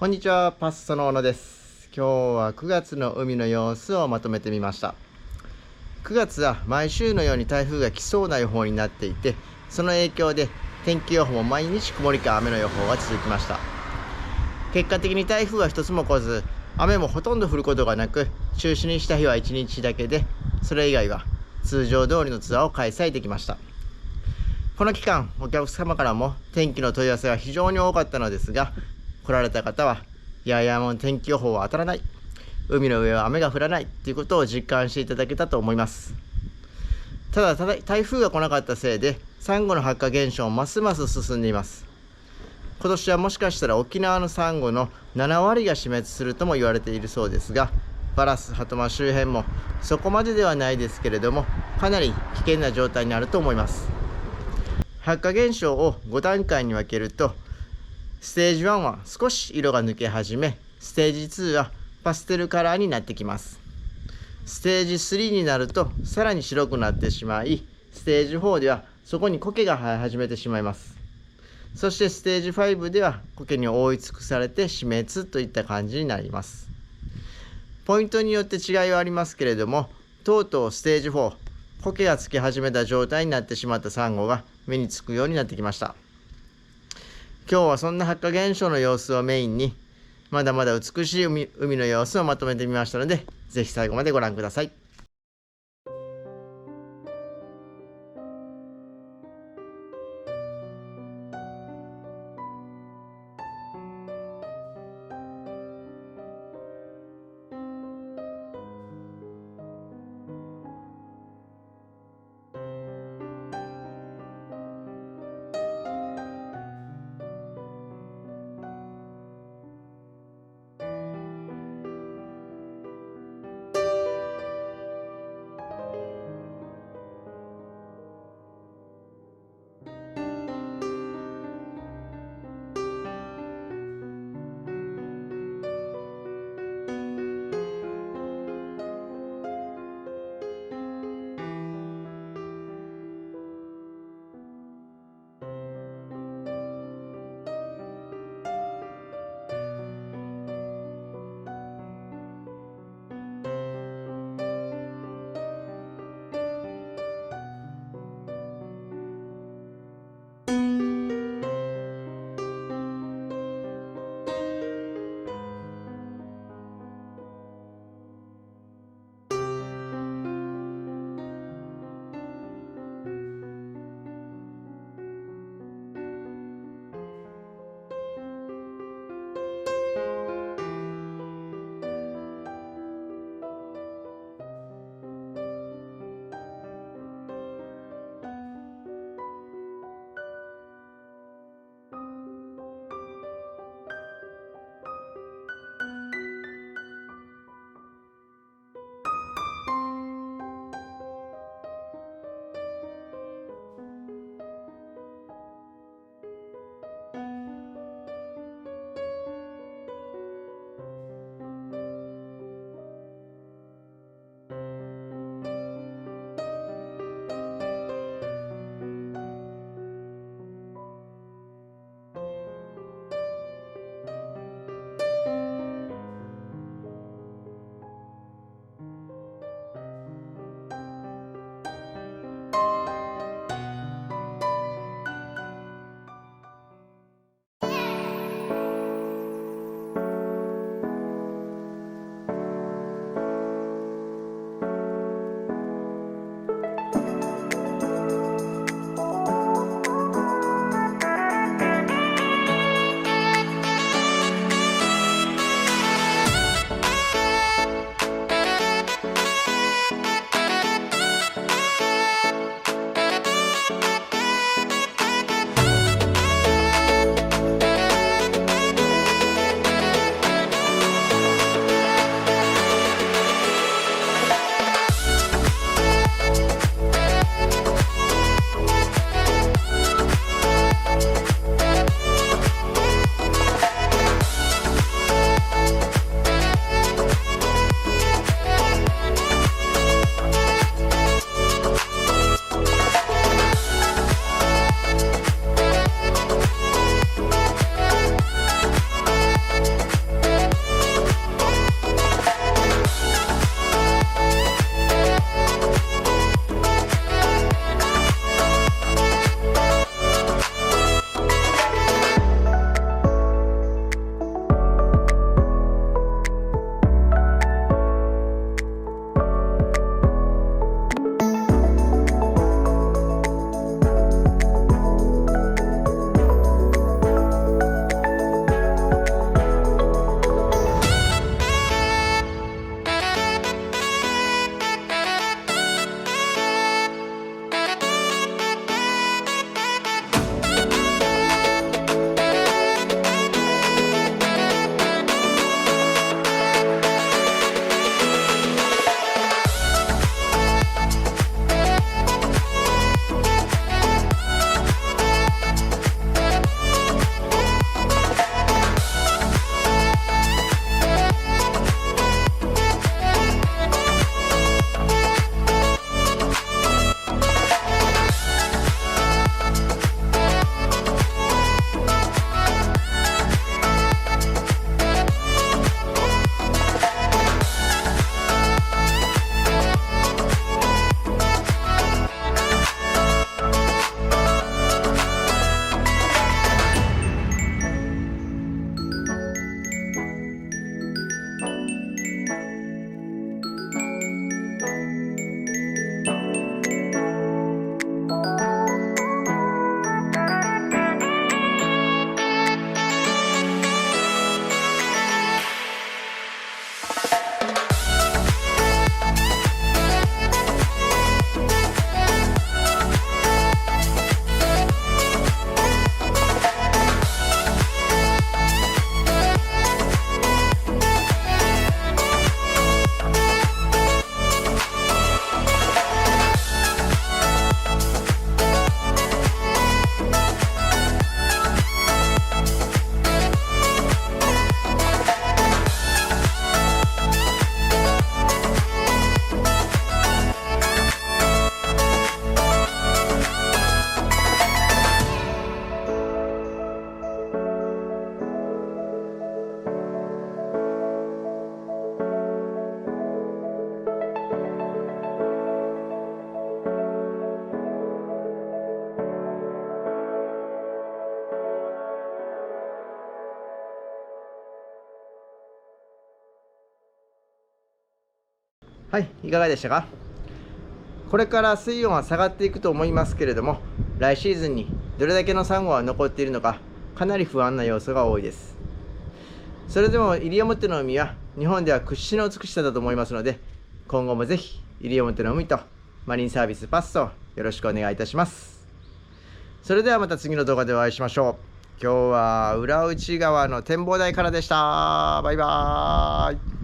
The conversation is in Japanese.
こんにちは、パッソの小野です。今日は9月の海の様子をまとめてみました。9月は毎週のように台風が来そうな予報になっていて、その影響で天気予報も毎日曇りか雨の予報が続きました。結果的に台風は一つも来ず、雨もほとんど降ることがなく、中止にした日は1日だけで、それ以外は通常通りのツアーを開催できました。この期間、お客様からも天気の問い合わせが非常に多かったのですが、来られた方は、いやいやもう天気予報は当たらない、海の上は雨が降らないということを実感していただけたと思います。ただ台風が来なかったせいで、サンゴの発火現象もますます進んでいます。今年はもしかしたら沖縄のサンゴの7割が死滅するとも言われているそうですが、バラス、ハトマ周辺もそこまでではないですけれども、かなり危険な状態にあると思います。発火現象を5段階に分けると、ステージ1は少し色が抜け始め、ステージ2はパステルカラーになってきます。ステージ3になるとさらに白くなってしまい、ステージ4ではそこに苔が生え始めてしまいます。そしてステージ5では苔に覆い尽くされて死滅といった感じになります。ポイントによって違いはありますけれども、とうとうステージ4、苔がつき始めた状態になってしまったサンゴが目につくようになってきました。今日はそんな発火現象の様子をメインに、まだまだ美しい海の様子をまとめてみましたので、ぜひ最後までご覧ください。はい、いかがでしたか。これから水温は下がっていくと思いますけれども、来シーズンにどれだけのサンゴが残っているのか、かなり不安な要素が多いです。それでも西表の海は日本では屈指の美しさだと思いますので、今後もぜひ西表の海とマリンサービスパスをよろしくお願いいたします。それではまた次の動画でお会いしましょう。今日は浦内川の展望台からでした。バイバーイ。